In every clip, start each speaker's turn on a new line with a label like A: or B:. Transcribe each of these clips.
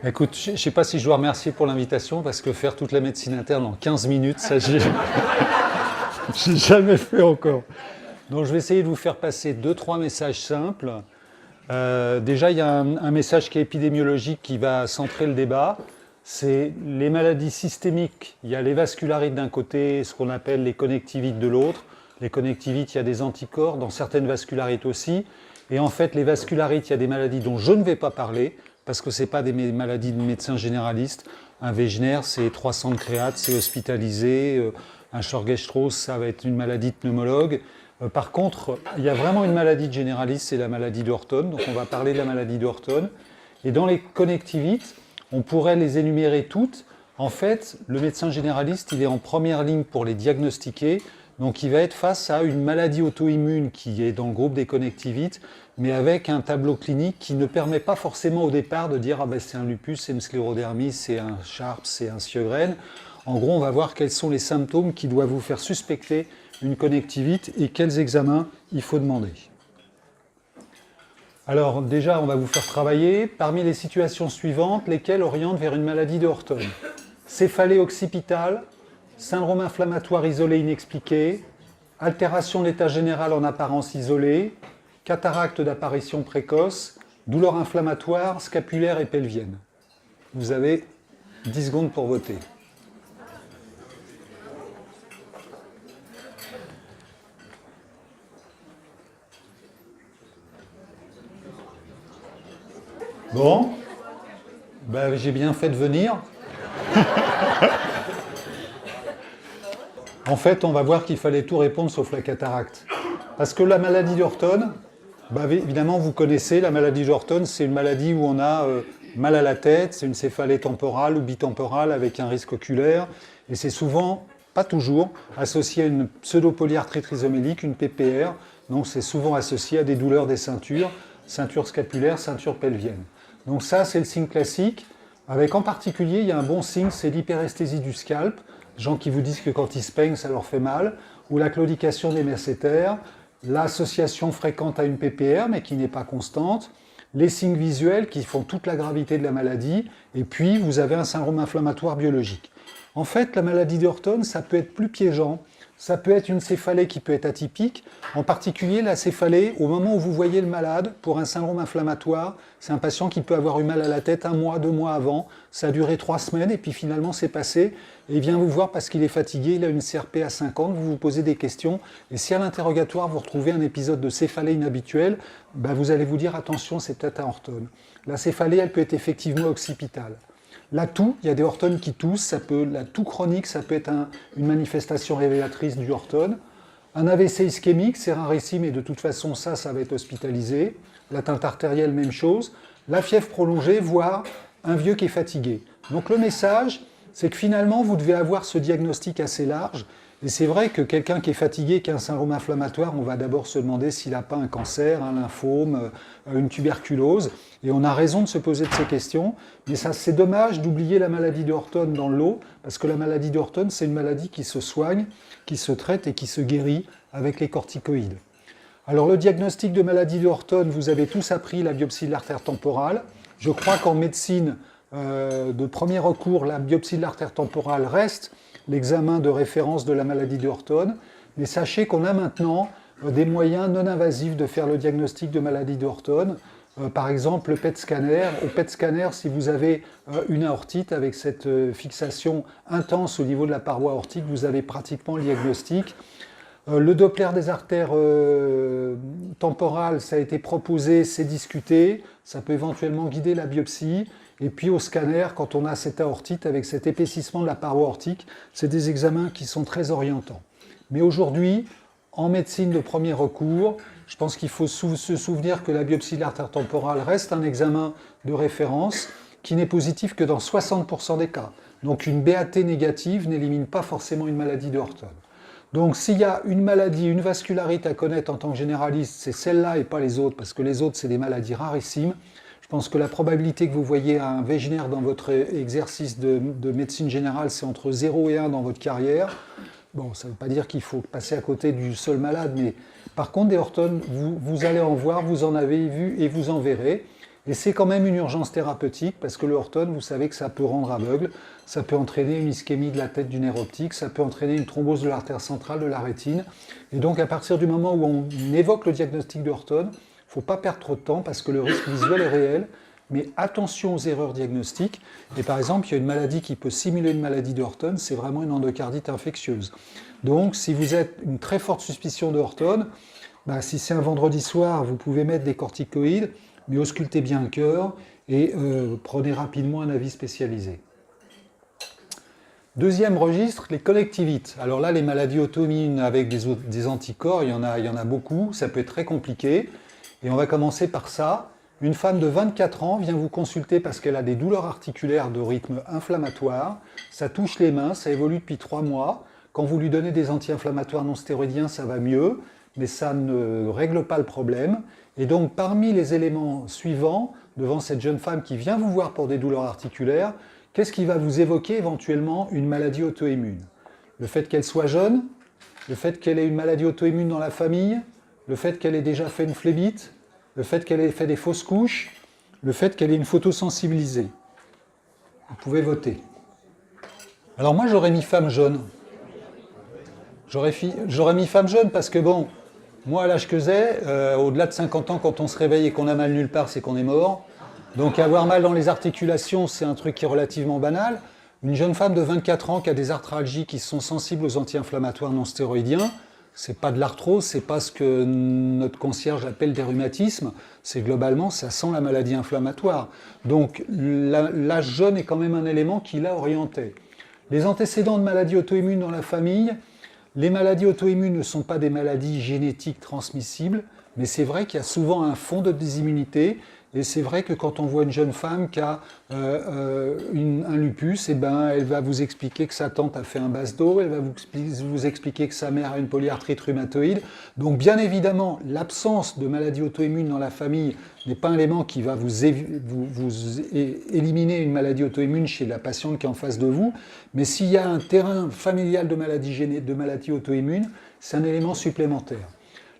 A: Écoute, je ne sais pas si je dois remercier pour l'invitation, parce que faire toute la médecine interne en 15 minutes, ça, j'ai jamais fait encore. Donc, je vais essayer de vous faire passer deux, trois messages simples. Déjà, il y a un message qui est épidémiologique qui va centrer le débat. C'est les maladies systémiques. Il y a les vascularites d'un côté, ce qu'on appelle les connectivites de l'autre. Les connectivites, il y a des anticorps, dans certaines vascularites aussi. Et en fait, les vascularites, il y a des maladies dont je ne vais pas parler, parce que ce n'est pas des maladies de médecins généralistes. Un Wegener, c'est 300 de créate, c'est hospitalisé. Un Chorget-Strauss, ça va être une maladie de pneumologue. Par contre, il y a vraiment une maladie de généraliste, c'est la maladie d'Orton. Donc on va parler de la maladie d'Orton. Et dans les connectivites, on pourrait les énumérer toutes. En fait, le médecin généraliste, il est en première ligne pour les diagnostiquer. Donc il va être face à une maladie auto-immune qui est dans le groupe des connectivites, mais avec un tableau clinique qui ne permet pas forcément au départ de dire « Ah ben c'est un lupus, c'est une sclérodermie, c'est un Sharp, c'est un Sjögren ». En gros, on va voir quels sont les symptômes qui doivent vous faire suspecter une connectivite et quels examens il faut demander. Alors déjà, on va vous faire travailler parmi les situations suivantes, lesquelles orientent vers une maladie de Horton. Céphalée occipitale, syndrome inflammatoire isolé inexpliqué, altération de l'état général en apparence isolée, cataracte d'apparition précoce, douleur inflammatoire, scapulaire et pelvienne. Vous avez 10 secondes pour voter. Bon, ben, j'ai bien fait de venir. En fait, on va voir qu'il fallait tout répondre sauf la cataracte. Parce que la maladie d'Orton, ben, évidemment, vous connaissez, la maladie d'Orton, c'est une maladie où on a mal à la tête, c'est une céphalée temporale ou bitemporale avec un risque oculaire, et c'est souvent, pas toujours, associé à une pseudopolyarthrite rhizomélique, une PPR, donc c'est souvent associé à des douleurs des ceintures, ceinture scapulaire, ceinture pelvienne. Donc ça, c'est le signe classique, avec en particulier, il y a un bon signe, c'est l'hyperesthésie du scalp, gens qui vous disent que quand ils se peignent, ça leur fait mal, ou la claudication des masséters, l'association fréquente à une PPR, mais qui n'est pas constante, les signes visuels qui font toute la gravité de la maladie, et puis vous avez un syndrome inflammatoire biologique. En fait, la maladie d'Orton, ça peut être plus piégeant, ça peut être une céphalée qui peut être atypique, en particulier la céphalée, au moment où vous voyez le malade, pour un syndrome inflammatoire, c'est un patient qui peut avoir eu mal à la tête 1 mois, 2 mois avant, ça a duré 3 semaines, et puis finalement c'est passé, et il vient vous voir parce qu'il est fatigué, il a une CRP à 50, vous vous posez des questions, et si à l'interrogatoire vous retrouvez un épisode de céphalée inhabituelle, ben vous allez vous dire attention, c'est peut-être un Horton. La céphalée, elle peut être effectivement occipitale. La toux, il y a des Horton qui toussent, la toux chronique, ça peut être une manifestation révélatrice du Horton. Un AVC ischémique, c'est rarissime et de toute façon, ça va être hospitalisé. L'atteinte artérielle, même chose. La fièvre prolongée, voire un vieux qui est fatigué. Donc le message, c'est que finalement, vous devez avoir ce diagnostic assez large. Et c'est vrai que quelqu'un qui est fatigué, qui a un syndrome inflammatoire, on va d'abord se demander s'il n'a pas un cancer, un lymphome, une tuberculose. Et on a raison de se poser de ces questions. Mais ça, c'est dommage d'oublier la maladie de Horton dans le lot, parce que la maladie de Horton, c'est une maladie qui se soigne, qui se traite et qui se guérit avec les corticoïdes. Alors le diagnostic de maladie de Horton, vous avez tous appris la biopsie de l'artère temporale. Je crois qu'en médecine de premier recours, la biopsie de l'artère temporale reste l'examen de référence de la maladie de Horton, mais sachez qu'on a maintenant des moyens non invasifs de faire le diagnostic de maladie de Horton. Par exemple, le PET scanner. Au PET scanner, si vous avez une aortite avec cette fixation intense au niveau de la paroi aortique, vous avez pratiquement le diagnostic. Le Doppler des artères temporales, ça a été proposé, c'est discuté, ça peut éventuellement guider la biopsie. Et puis au scanner, quand on a cette aortite avec cet épaississement de la paroi aortique, c'est des examens qui sont très orientants. Mais aujourd'hui, en médecine de premier recours, je pense qu'il faut se souvenir que la biopsie de l'artère temporale reste un examen de référence qui n'est positif que dans 60% des cas. Donc une BAT négative n'élimine pas forcément une maladie de Horton. Donc s'il y a une maladie, une vascularite à connaître en tant que généraliste, c'est celle-là et pas les autres, parce que les autres, c'est des maladies rarissimes. Je pense que la probabilité que vous voyez un Wegener dans votre exercice de médecine générale, c'est entre 0 et 1 dans votre carrière. Bon, ça ne veut pas dire qu'il faut passer à côté du seul malade, mais par contre, des Horton, vous allez en voir, vous en avez vu et vous en verrez. Et c'est quand même une urgence thérapeutique, parce que le Horton, vous savez que ça peut rendre aveugle, ça peut entraîner une ischémie de la tête du nerf optique, ça peut entraîner une thrombose de l'artère centrale, de la rétine. Et donc à partir du moment où on évoque le diagnostic de Horton, il ne faut pas perdre trop de temps, parce que le risque visuel est réel. Mais attention aux erreurs diagnostiques. Et par exemple, il y a une maladie qui peut simuler une maladie de Horton, c'est vraiment une endocardite infectieuse. Donc, si vous êtes une très forte suspicion de Horton, si c'est un vendredi soir, vous pouvez mettre des corticoïdes, mais auscultez bien le cœur et prenez rapidement un avis spécialisé. Deuxième registre, les connectivites. Alors là, les maladies auto-immunes avec des anticorps, il y en a beaucoup, ça peut être très compliqué. Et on va commencer par ça. Une femme de 24 ans vient vous consulter parce qu'elle a des douleurs articulaires de rythme inflammatoire. Ça touche les mains, ça évolue depuis 3 mois. Quand vous lui donnez des anti-inflammatoires non stéroïdiens, ça va mieux, mais ça ne règle pas le problème. Et donc, parmi les éléments suivants, devant cette jeune femme qui vient vous voir pour des douleurs articulaires, qu'est-ce qui va vous évoquer éventuellement une maladie auto-immune? Le fait qu'elle soit jeune, le fait qu'elle ait une maladie auto-immune dans la famille, le fait qu'elle ait déjà fait une phlébite, le fait qu'elle ait fait des fausses couches, le fait qu'elle ait une photosensibilisée. Vous pouvez voter. Alors moi, j'aurais mis femme jeune. J'aurais mis femme jeune parce que bon, moi, à l'âge que j'ai, au-delà de 50 ans, quand on se réveille et qu'on a mal nulle part, c'est qu'on est mort. Donc avoir mal dans les articulations, c'est un truc qui est relativement banal. Une jeune femme de 24 ans qui a des arthralgies qui sont sensibles aux anti-inflammatoires non stéroïdiens, c'est pas de l'arthrose, c'est pas ce que notre concierge appelle des rhumatismes, c'est globalement, ça sent la maladie inflammatoire. Donc l'âge jeune est quand même un élément qui l'a orienté. Les antécédents de maladies auto-immunes dans la famille, les maladies auto-immunes ne sont pas des maladies génétiques transmissibles, mais c'est vrai qu'il y a souvent un fond de désimmunité. Et c'est vrai que quand on voit une jeune femme qui a un lupus, elle va vous expliquer que sa tante a fait un basse-dos, elle va vous expliquer que sa mère a une polyarthrite rhumatoïde. Donc bien évidemment, l'absence de maladie auto-immune dans la famille n'est pas un élément qui va vous éliminer une maladie auto-immune chez la patiente qui est en face de vous, mais s'il y a un terrain familial de maladie auto-immune, c'est un élément supplémentaire.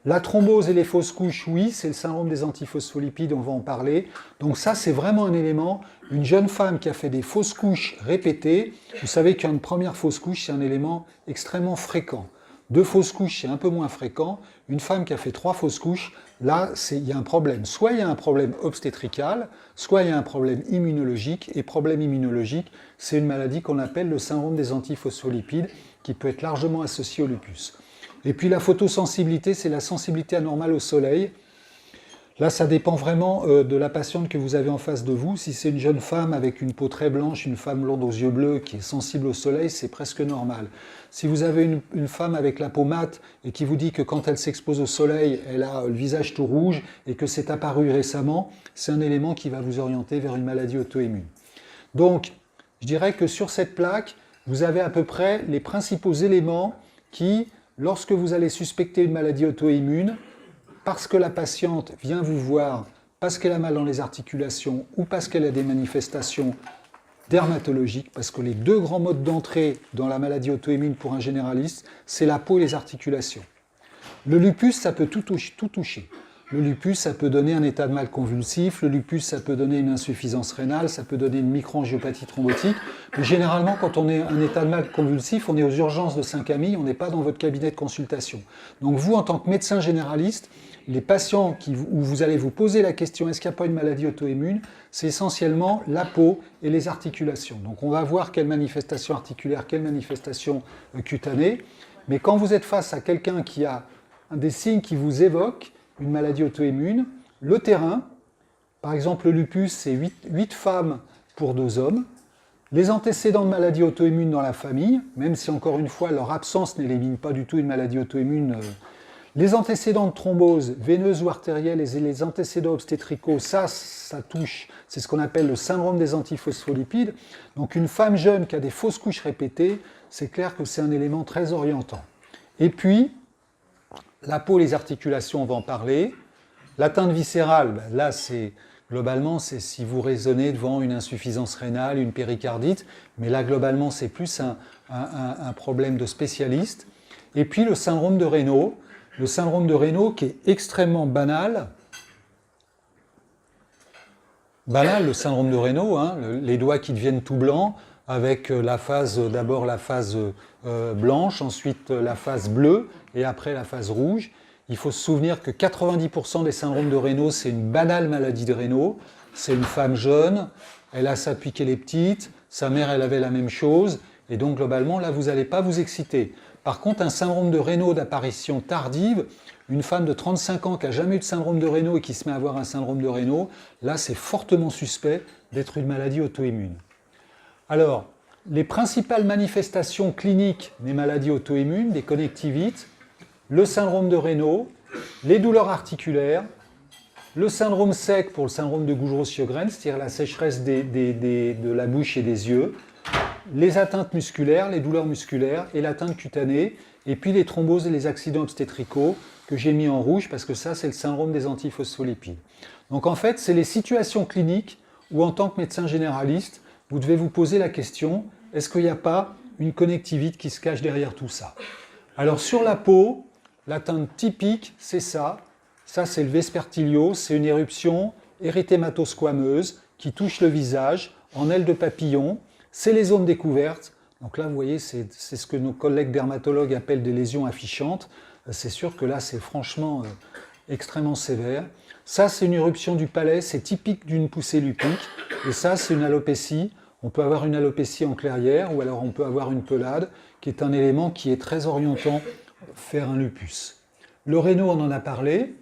A: La thrombose et les fausses couches, oui, c'est le syndrome des antiphospholipides, on va en parler. Donc ça, c'est vraiment un élément. Une jeune femme qui a fait des fausses couches répétées, vous savez qu'une première fausse couche, c'est un élément extrêmement fréquent. 2 fausses couches, c'est un peu moins fréquent. Une femme qui a fait 3 fausses couches, là, il y a un problème. Soit il y a un problème obstétrical, soit il y a un problème immunologique. Et problème immunologique, c'est une maladie qu'on appelle le syndrome des antiphospholipides, qui peut être largement associé au lupus. Et puis la photosensibilité, c'est la sensibilité anormale au soleil. Là, ça dépend vraiment de la patiente que vous avez en face de vous. Si c'est une jeune femme avec une peau très blanche, une femme blonde aux yeux bleus qui est sensible au soleil, c'est presque normal. Si vous avez une femme avec la peau mate et qui vous dit que quand elle s'expose au soleil, elle a le visage tout rouge et que c'est apparu récemment, c'est un élément qui va vous orienter vers une maladie auto-immune. Donc, je dirais que sur cette plaque, vous avez à peu près les principaux éléments qui, lorsque vous allez suspecter une maladie auto-immune, parce que la patiente vient vous voir, parce qu'elle a mal dans les articulations ou parce qu'elle a des manifestations dermatologiques, parce que les 2 grands modes d'entrée dans la maladie auto-immune pour un généraliste, c'est la peau et les articulations. Le lupus, ça peut tout toucher. Le lupus, ça peut donner un état de mal convulsif, le lupus, ça peut donner une insuffisance rénale, ça peut donner une microangiopathie thrombotique. Mais généralement, quand on est un état de mal convulsif, on est aux urgences de Saint-Camille, on n'est pas dans votre cabinet de consultation. Donc vous, en tant que médecin généraliste, les patients où vous allez vous poser la question est-ce qu'il n'y a pas une maladie auto-immune, c'est essentiellement la peau et les articulations. Donc on va voir quelle manifestation articulaire, quelle manifestation cutanée. Mais quand vous êtes face à quelqu'un qui a des signes qui vous évoquent une maladie auto-immune, le terrain, par exemple le lupus, c'est 8 femmes pour 2 hommes. Les antécédents de maladies auto-immunes dans la famille, même si encore une fois leur absence n'élimine pas du tout une maladie auto-immune. Les antécédents de thrombose veineuse ou artérielle et les antécédents obstétricaux, ça touche, c'est ce qu'on appelle le syndrome des antiphospholipides. Donc une femme jeune qui a des fausses couches répétées, c'est clair que c'est un élément très orientant. Et puis, la peau, les articulations, on va en parler. L'atteinte viscérale, là, globalement, c'est si vous raisonnez devant une insuffisance rénale, une péricardite, mais là, globalement, c'est plus un problème de spécialiste. Et puis, le syndrome de Raynaud qui est extrêmement banal. Banal, le syndrome de Raynaud, hein, les doigts qui deviennent tout blancs, avec d'abord la phase blanche, ensuite la phase bleue, et après la phase rouge. Il faut se souvenir que 90% des syndromes de Raynaud, c'est une banale maladie de Raynaud. C'est une femme jeune, elle a ça depuis qu'elle est petite, sa mère, elle avait la même chose, et donc globalement, là, vous n'allez pas vous exciter. Par contre, un syndrome de Raynaud d'apparition tardive, une femme de 35 ans qui n'a jamais eu de syndrome de Raynaud et qui se met à avoir un syndrome de Raynaud, là, c'est fortement suspect d'être une maladie auto-immune. Alors, les principales manifestations cliniques des maladies auto-immunes, des connectivites, le syndrome de Raynaud, les douleurs articulaires, le syndrome sec pour le syndrome de Gougerot-Sjögren, c'est-à-dire la sécheresse de la bouche et des yeux, les atteintes musculaires, les douleurs musculaires et l'atteinte cutanée, et puis les thromboses et les accidents obstétricaux que j'ai mis en rouge parce que ça, c'est le syndrome des antiphospholipides. Donc en fait, c'est les situations cliniques où, en tant que médecin généraliste, vous devez vous poser la question, est-ce qu'il n'y a pas une connectivite qui se cache derrière tout ça? Alors sur la peau, l'atteinte typique, c'est ça. Ça, c'est le vespertilio, c'est une éruption érythémato-squameuse qui touche le visage en aile de papillon. C'est les zones découvertes. Donc là, vous voyez, c'est ce que nos collègues dermatologues appellent des lésions affichantes. C'est sûr que là, c'est franchement extrêmement sévère. Ça, c'est une éruption du palais, c'est typique d'une poussée lupique. Et ça, c'est une alopécie. On peut avoir une alopécie en clairière ou alors on peut avoir une pelade, qui est un élément qui est très orientant vers un lupus. Le Raynaud, on en a parlé.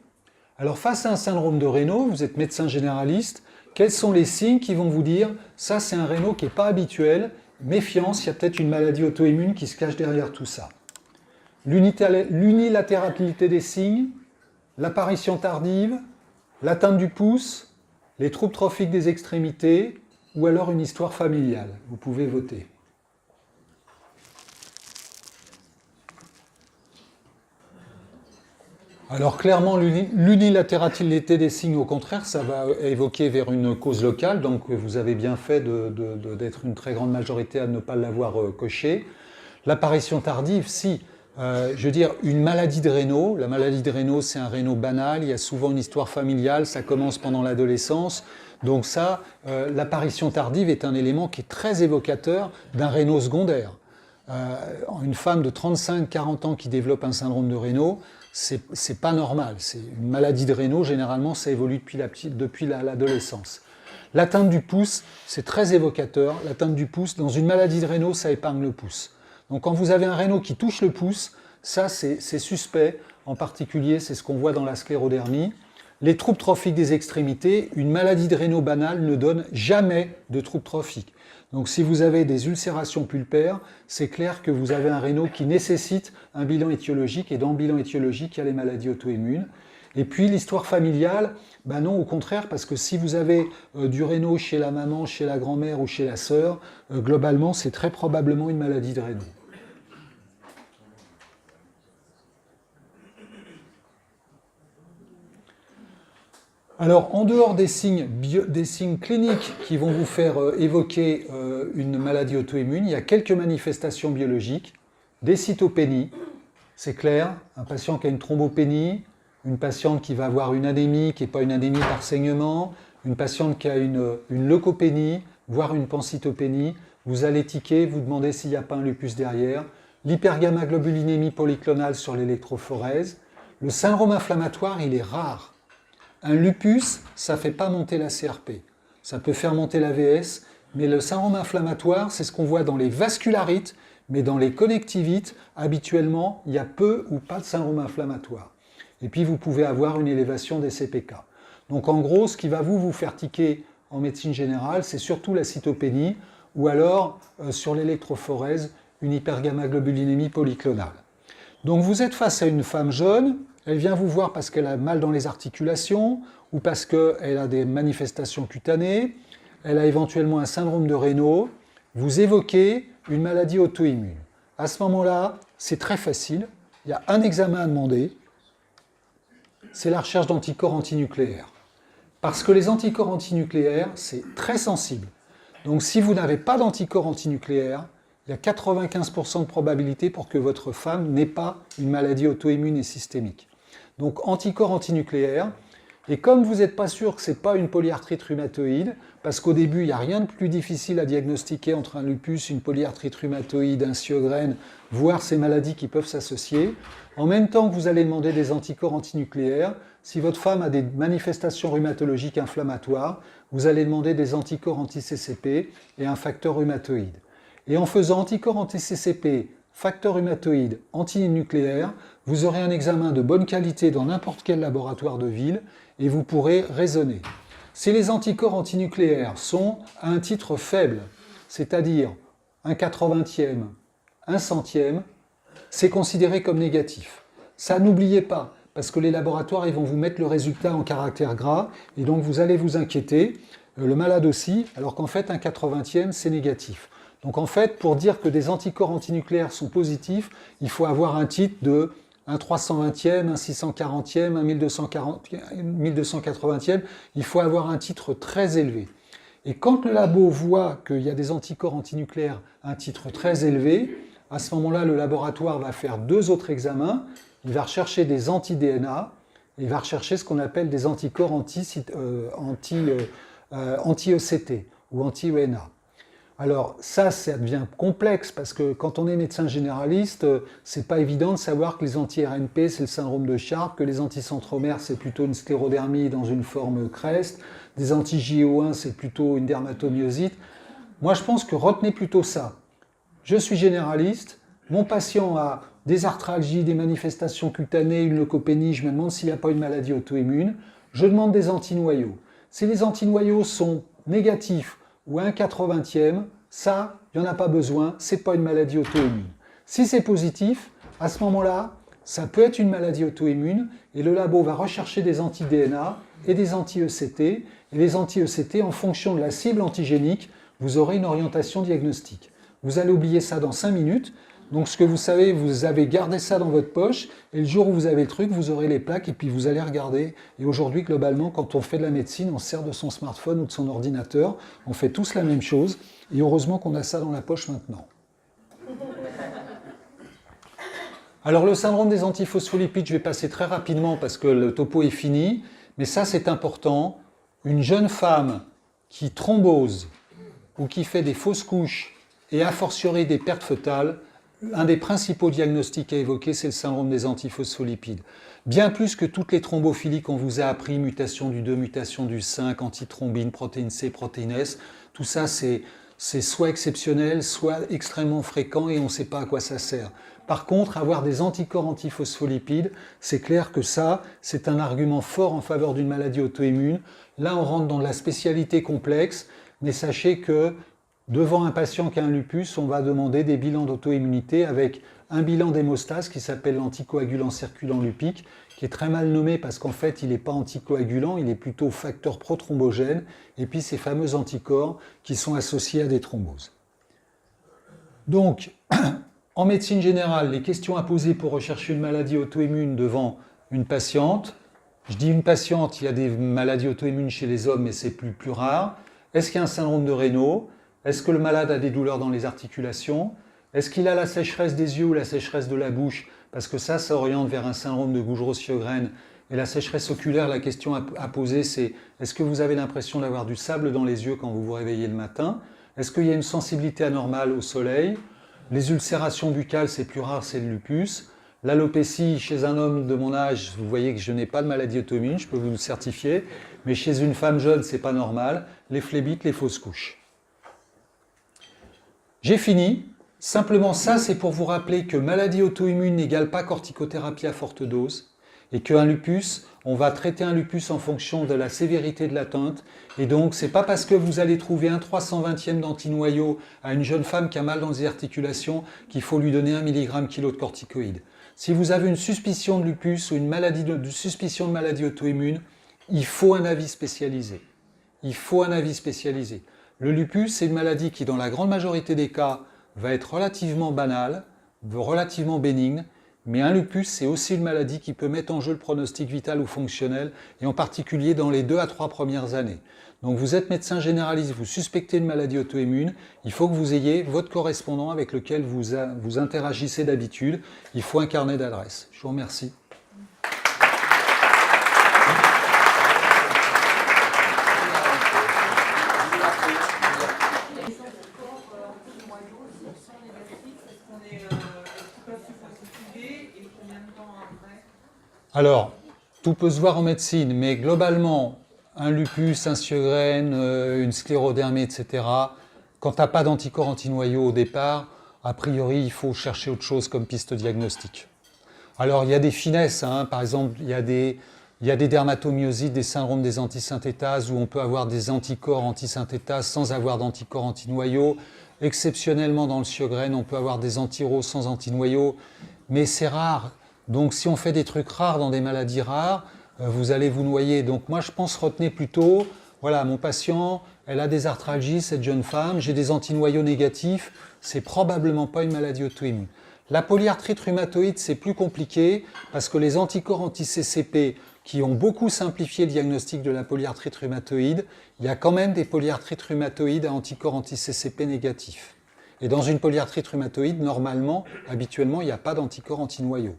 A: Alors, face à un syndrome de Raynaud, vous êtes médecin généraliste, quels sont les signes qui vont vous dire « ça, c'est un Raynaud qui n'est pas habituel, méfiance, il y a peut-être une maladie auto-immune qui se cache derrière tout ça ». L'unilatéralité des signes, l'apparition tardive, l'atteinte du pouce, les troubles trophiques des extrémités ou alors une histoire familiale. Vous pouvez voter. Alors clairement, l'unilatéralité des signes, au contraire, ça va évoquer vers une cause locale, donc vous avez bien fait d'être une très grande majorité à ne pas l'avoir coché. L'apparition tardive, si. Je veux dire, une maladie de Raynaud, la maladie de Raynaud, c'est un Raynaud banal, il y a souvent une histoire familiale, ça commence pendant l'adolescence, donc ça, l'apparition tardive est un élément qui est très évocateur d'un Raynaud secondaire. Une femme de 35-40 ans qui développe un syndrome de Raynaud, c'est pas normal. C'est une maladie de Raynaud, généralement, ça évolue depuis l'adolescence. L'atteinte du pouce, c'est très évocateur. L'atteinte du pouce, dans une maladie de Raynaud, ça épargne le pouce. Donc quand vous avez un Raynaud qui touche le pouce, ça c'est suspect. En particulier, c'est ce qu'on voit dans la sclérodermie. Les troubles trophiques des extrémités, une maladie de Raynaud banale ne donne jamais de troubles trophiques. Donc si vous avez des ulcérations pulpaires, c'est clair que vous avez un Raynaud qui nécessite un bilan étiologique, et dans le bilan étiologique, il y a les maladies auto-immunes. Et puis l'histoire familiale, ben non, au contraire, parce que si vous avez du Raynaud chez la maman, chez la grand-mère ou chez la sœur, globalement, c'est très probablement une maladie de Raynaud. Alors, en dehors des signes cliniques qui vont vous faire évoquer une maladie auto-immune, il y a quelques manifestations biologiques, des cytopénies, c'est clair, un patient qui a une thrombopénie, une patiente qui va avoir une anémie qui n'est pas une anémie par saignement, une patiente qui a une leucopénie, voire une pancytopénie, vous allez tiquer, vous demandez s'il n'y a pas un lupus derrière, l'hypergammaglobulinémie polyclonale sur l'électrophorèse, le syndrome inflammatoire, il est rare. Un lupus, ça ne fait pas monter la CRP. Ça peut faire monter la VS, mais le syndrome inflammatoire, c'est ce qu'on voit dans les vascularites, mais dans les connectivites, habituellement, il y a peu ou pas de syndrome inflammatoire. Et puis, vous pouvez avoir une élévation des CPK. Donc, en gros, ce qui va vous faire tiquer en médecine générale, c'est surtout la cytopénie, ou alors, sur l'électrophorèse, une hypergammaglobulinémie polyclonale. Donc, vous êtes face à une femme jeune, elle vient vous voir parce qu'elle a mal dans les articulations ou parce qu'elle a des manifestations cutanées, elle a éventuellement un syndrome de Raynaud, vous évoquez une maladie auto-immune. À ce moment-là, c'est très facile, il y a un examen à demander, c'est la recherche d'anticorps antinucléaires. Parce que les anticorps antinucléaires, c'est très sensible. Donc si vous n'avez pas d'anticorps antinucléaires, il y a 95% de probabilité pour que votre femme n'ait pas une maladie auto-immune et systémique. Donc anticorps antinucléaires, Et comme vous n'êtes pas sûr que ce n'est pas une polyarthrite rhumatoïde, parce qu'au début, il n'y a rien de plus difficile à diagnostiquer entre un lupus, une polyarthrite rhumatoïde, un Sjögren, voire ces maladies qui peuvent s'associer, en même temps que vous allez demander des anticorps antinucléaires, si votre femme a des manifestations rhumatologiques inflammatoires, vous allez demander des anticorps anti-CCP et un facteur rhumatoïde. Et en faisant anticorps anti-CCP, facteur rhumatoïde, antinucléaire, vous aurez un examen de bonne qualité dans n'importe quel laboratoire de ville et vous pourrez raisonner. Si les anticorps antinucléaires sont à un titre faible, c'est-à-dire un 80e, un centième, c'est considéré comme négatif. Ça, n'oubliez pas, parce que les laboratoires ils vont vous mettre le résultat en caractère gras et donc vous allez vous inquiéter, le malade aussi, alors qu'en fait un 80e c'est négatif. Donc en fait, pour dire que des anticorps antinucléaires sont positifs, il faut avoir un titre de un 320e, un 640e, un 1280e, il faut avoir un titre très élevé. Et quand le labo voit qu'il y a des anticorps antinucléaires à un titre très élevé, à ce moment-là, le laboratoire va faire 2 autres examens. Il va rechercher des anti-DNA et il va rechercher ce qu'on appelle des anticorps anti-ECT ou anti-ENA. Alors ça devient complexe parce que quand on est médecin généraliste, c'est pas évident de savoir que les anti-RNP c'est le syndrome de Sharp, que les anticentromères c'est plutôt une sclérodermie dans une forme crest, des anti-JO1 c'est plutôt une dermatomyosite. Moi je pense que retenez plutôt ça. Je suis généraliste, mon patient a des arthralgies, des manifestations cutanées, une leucopénie, je me demande s'il n'a pas une maladie auto-immune, je demande des antinoyaux. Si les antinoyaux sont négatifs ou un 80e, ça, il n'y en a pas besoin, ce n'est pas une maladie auto-immune. Si c'est positif, à ce moment-là, ça peut être une maladie auto-immune et le labo va rechercher des anti-DNA et des anti-ECT. Et les anti-ECT, en fonction de la cible antigénique, vous aurez une orientation diagnostique. Vous allez oublier ça dans 5 minutes. Donc ce que vous savez, vous avez gardé ça dans votre poche et le jour où vous avez le truc, vous aurez les plaques et puis vous allez regarder. Et aujourd'hui, globalement, quand on fait de la médecine, on se sert de son smartphone ou de son ordinateur. On fait tous la même chose et heureusement qu'on a ça dans la poche maintenant. Alors le syndrome des antiphospholipides, je vais passer très rapidement parce que le topo est fini. Mais ça, c'est important. Une jeune femme qui thrombose ou qui fait des fausses couches et a fortiori des pertes fœtales, un des principaux diagnostics à évoquer, c'est le syndrome des antiphospholipides. Bien plus que toutes les thrombophilies qu'on vous a appris, mutation du 2, mutation du 5, antithrombine, protéine C, protéine S, tout ça c'est soit exceptionnel, soit extrêmement fréquent et on ne sait pas à quoi ça sert. Par contre, avoir des anticorps antiphospholipides, c'est clair que ça, c'est un argument fort en faveur d'une maladie auto-immune. Là, on rentre dans la spécialité complexe, mais sachez que devant un patient qui a un lupus, on va demander des bilans d'auto-immunité avec un bilan d'hémostase qui s'appelle l'anticoagulant circulant lupique, qui est très mal nommé parce qu'en fait, il n'est pas anticoagulant, il est plutôt facteur prothrombogène, et puis ces fameux anticorps qui sont associés à des thromboses. Donc, en médecine générale, les questions à poser pour rechercher une maladie auto-immune devant une patiente. Je dis une patiente, il y a des maladies auto-immunes chez les hommes, mais c'est plus rare. Est-ce qu'il y a un syndrome de Raynaud ? Est-ce que le malade a des douleurs dans les articulations? Est-ce qu'il a la sécheresse des yeux ou la sécheresse de la bouche? Parce que ça oriente vers un syndrome de Gougerot-Sjögren. Et la sécheresse oculaire, la question à poser, c'est est-ce que vous avez l'impression d'avoir du sable dans les yeux quand vous vous réveillez le matin? Est-ce qu'il y a une sensibilité anormale au soleil? Les ulcérations buccales, c'est plus rare, c'est le lupus. L'alopécie, chez un homme de mon âge, vous voyez que je n'ai pas de maladie auto-immune, je peux vous le certifier. Mais chez une femme jeune, c'est pas normal. Les phlébites, les fausses couches. J'ai fini. Simplement ça, c'est pour vous rappeler que maladie auto-immune n'égale pas corticothérapie à forte dose et qu'un lupus, on va traiter un lupus en fonction de la sévérité de l'atteinte. Et donc, c'est pas parce que vous allez trouver un 320e d'antinoyau à une jeune femme qui a mal dans les articulations qu'il faut lui donner 1 mg/kg de corticoïdes. Si vous avez une suspicion de lupus ou une suspicion de maladie auto-immune, il faut un avis spécialisé. Il faut un avis spécialisé. Le lupus, c'est une maladie qui, dans la grande majorité des cas, va être relativement banale, relativement bénigne, mais un lupus, c'est aussi une maladie qui peut mettre en jeu le pronostic vital ou fonctionnel, et en particulier dans les 2 à 3 premières années. Donc vous êtes médecin généraliste, vous suspectez une maladie auto-immune, il faut que vous ayez votre correspondant avec lequel vous interagissez d'habitude, il faut un carnet d'adresses. Je vous remercie. Alors, tout peut se voir en médecine, mais globalement, un lupus, un Sjögren, une sclérodermie, etc., quand tu n'as pas d'anticorps antinoyaux au départ, a priori, il faut chercher autre chose comme piste diagnostique. Alors, il y a des finesses, hein. Par exemple, il y a des dermatomyosites, des syndromes des antisynthétases, où on peut avoir des anticorps antisynthétases sans avoir d'anticorps antinoyaux. Exceptionnellement, dans le Sjögren, on peut avoir des antiros sans antinoyaux, mais c'est rare. Donc, si on fait des trucs rares dans des maladies rares, vous allez vous noyer. Donc, moi, je pense retenez plutôt, voilà, mon patient, elle a des arthralgies, cette jeune femme, j'ai des antinoyaux négatifs, c'est probablement pas une maladie auto-immune. La polyarthrite rhumatoïde, c'est plus compliqué parce que les anticorps anti-CCP qui ont beaucoup simplifié le diagnostic de la polyarthrite rhumatoïde, il y a quand même des polyarthrites rhumatoïdes à anticorps anti-CCP négatifs. Et dans une polyarthrite rhumatoïde, normalement, habituellement, il n'y a pas d'anticorps antinoyaux.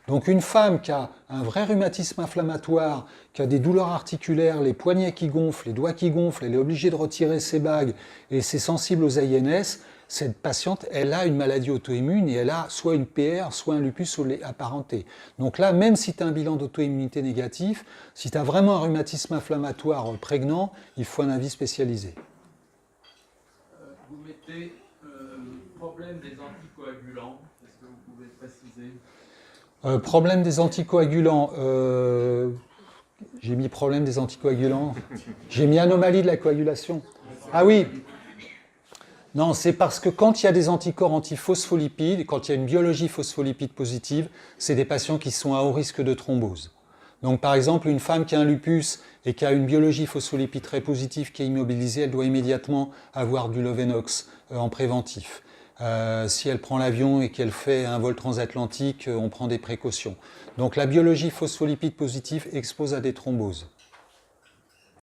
A: Donc une femme qui a un vrai rhumatisme inflammatoire, qui a des douleurs articulaires, les poignets qui gonflent, les doigts qui gonflent, elle est obligée de retirer ses bagues et c'est sensible aux INS, cette patiente, elle a une maladie auto-immune et elle a soit une PR, soit un lupus apparenté. Donc là, même si tu as un bilan d'auto-immunité négatif, si tu as vraiment un rhumatisme inflammatoire prégnant, il faut un avis spécialisé.
B: Vous mettez problème des anticoagulants, est-ce que vous pouvez préciser?
A: Problème des anticoagulants, j'ai mis problème des anticoagulants, j'ai mis anomalie de la coagulation. Ah oui, non, c'est parce que quand il y a des anticorps antiphospholipides, quand il y a une biologie phospholipide positive, c'est des patients qui sont à haut risque de thrombose. Donc par exemple, une femme qui a un lupus et qui a une biologie phospholipide très positive qui est immobilisée, elle doit immédiatement avoir du Lovenox en préventif. Si elle prend l'avion et qu'elle fait un vol transatlantique, on prend des précautions. Donc la biologie phospholipide positive expose à des thromboses.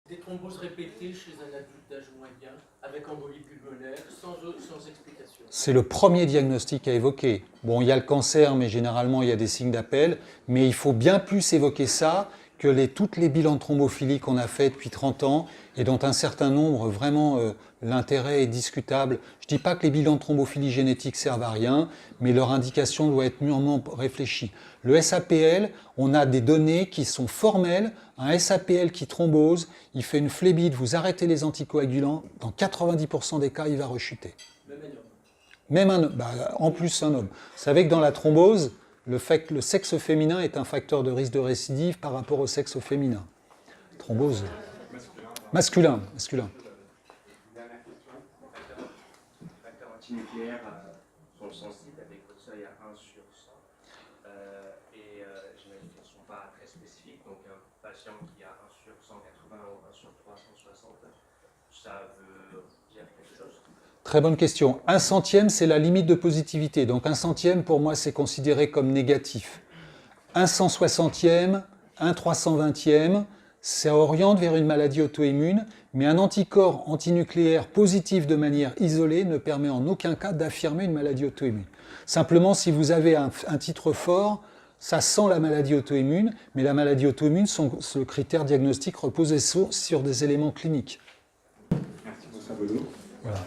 C: Des thromboses répétées chez un adulte d'âge moyen, avec embolie pulmonaire, sans explication.
A: C'est le premier diagnostic à évoquer. Bon, il y a le cancer, mais généralement, il y a des signes d'appel. Mais il faut bien plus évoquer ça que toutes les bilans de thrombophilie qu'on a fait depuis 30 ans et dont un certain nombre, vraiment, l'intérêt est discutable. Je ne dis pas que les bilans de thrombophilie génétique servent à rien, mais leur indication doit être mûrement réfléchie. Le SAPL, on a des données qui sont formelles. Un SAPL qui thrombose, il fait une phlébite, vous arrêtez les anticoagulants, dans 90% des cas, il va rechuter. Même un homme, en plus un homme. Vous savez que dans la thrombose, le fait que le sexe féminin est un facteur de risque de récidive par rapport au sexe féminin. Thrombose. Masculin.
D: Dernière question. Les facteurs antinucléaires sont sensibles avec votre seuil à 1 sur 100. J'imagine qu'ils ne sont pas très spécifiques. Donc un patient qui a 1 sur 180 ou 1 sur 360, ça veut dire quelque chose?
A: Très bonne question. 1/100e, c'est la limite de positivité. Donc 1/100e, pour moi, c'est considéré comme négatif. 1/160e, 1/320e, ça oriente vers une maladie auto-immune, mais un anticorps antinucléaire positif de manière isolée ne permet en aucun cas d'affirmer une maladie auto-immune. Simplement, si vous avez un titre fort, ça sent la maladie auto-immune, mais la maladie auto-immune, ce critère diagnostique repose sur des éléments cliniques.
D: Merci beaucoup.
A: Voilà.